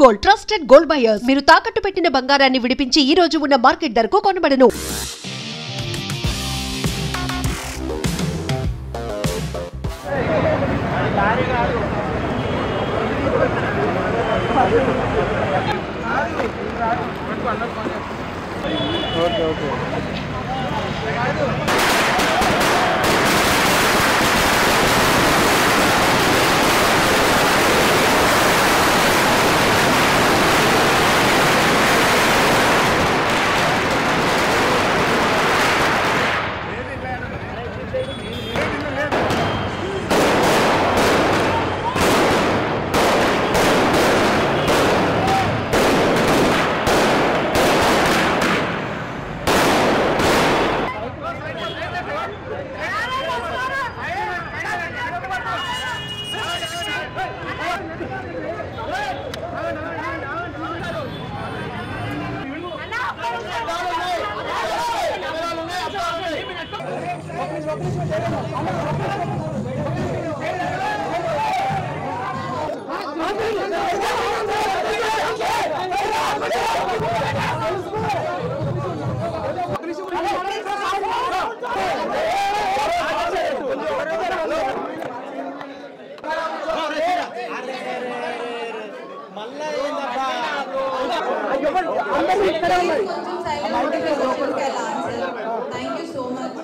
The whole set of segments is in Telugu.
గోల్డ్ ట్రస్టెడ్ గోల్డ్ బయర్స్ మీరు తాకట్టు పెట్టిన బంగారాన్ని విడిపించి ఈ రోజు ఉన్న మార్కెట్ ధరకు కొనబడను. Thank you so much.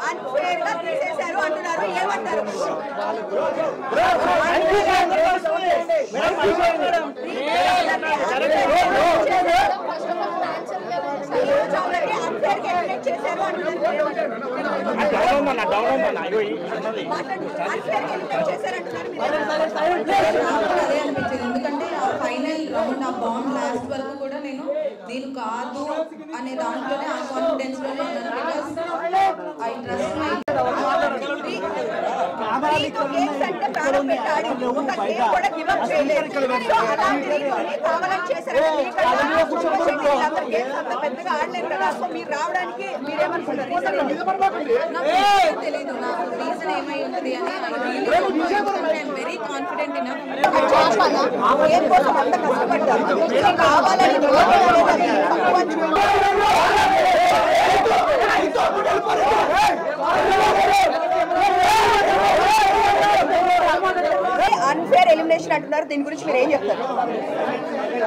Unfair గా తీసేశారు అంటున్నారు, ఏమంటారు? ఎందుకంటే ఫైనల్ రౌండ్ ఆ బాండ్ లాస్ట్ వరకు కూడా నేను దీని కాదు అనే దాంట్లోనే ఆ కాన్ఫిడెన్స్ లోనే ఐ ట్రస్ట్ మై పెద్దగా ఆడలేదు కదా, సో మీరు రావడానికి మీరేమనుకుంటారు? తెలియదు నాకు రీజన్ ఏమై ఉంటుంది అని. వెరీ కాన్ఫిడెంట్ ఇన్ అంత కష్టపడ్డారు కావాలని అన్ఫేర్ ఎలిమినేషన్ అంటున్నారు, దీని గురించి మీరు ఏం చెప్తారు?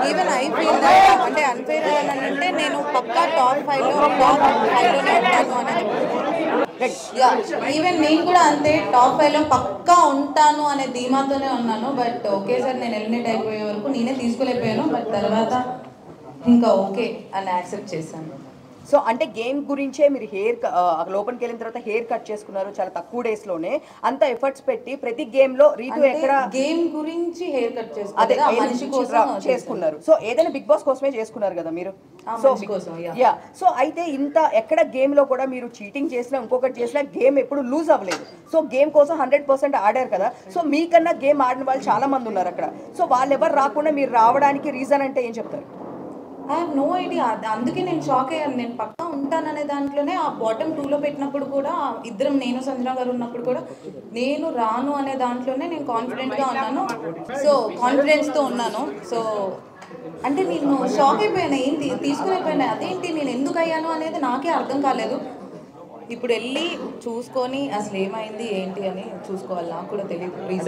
ఈవెన్ ఐ ఫీల్ దట్ అంటే అన్ఫేర్ అంటే నేను పక్కా టాప్ 5లోనే ఉంటాను అనేది. ఈవెన్ నేను కూడా అంతే టాప్ 5లో పక్కా ఉంటాను అనే ధీమాతోనే ఉన్నాను. బట్ ఒకేసారి నేను ఎలిమినేట్ అయిపోయే వరకు నేనే తీసుకోలేకపోయాను. బట్ తర్వాత ఇంకా ఓకే అని యాక్సెప్ట్ చేశాను. సో అంటే గేమ్ గురించే మీరు లోపలికి వెళ్ళిన తర్వాత హెయిర్ కట్ చేసుకున్నారు చాలా తక్కువ డేస్ లోనే, అంత ఎఫర్ట్స్ పెట్టి ప్రతి గేమ్ లో రీతు ఎక్కడ గేమ్ గురించి హెయిర్ కట్ చేసుకున్నారు. సో ఏదైనా బిగ్ బాస్ కోసమే చేసుకున్నారు కదా మీరు. సో అయితే ఇంత ఎక్కడ గేమ్ లో కూడా మీరు చీటింగ్ చేసినా ఇంకొకటి చేసినా గేమ్ ఎప్పుడు లూజ్ అవ్వలేదు. సో గేమ్ కోసం 100% ఆడారు కదా. సో మీకన్నా గేమ్ ఆడిన వాళ్ళు చాలా మంది ఉన్నారు అక్కడ. సో వాళ్ళు ఎవరు రాకుండా మీరు రావడానికి రీజన్ అంటే ఏం చెప్తారు? I have no idea. అందుకే నేను షాక్ అయ్యాను. నేను పక్కా ఉంటాననే దాంట్లోనే ఆ బాటమ్ 2లో పెట్టినప్పుడు కూడా ఇద్దరం నేను సంజన గారు ఉన్నప్పుడు కూడా నేను రాను అనే దాంట్లోనే నేను కాన్ఫిడెంట్గా ఉన్నాను. సో కాన్ఫిడెన్స్తో ఉన్నాను. సో అంటే నేను షాక్ అయిపోయాను, ఏంటి తీసుకుని అదేంటి నేను ఎందుకు అయ్యాను అనేది నాకే అర్థం కాలేదు. ఇప్పుడు వెళ్ళి చూసుకొని అసలు ఏమైంది ఏంటి అని చూసుకోవాలి, నాకు కూడా తెలియదు రీజన్.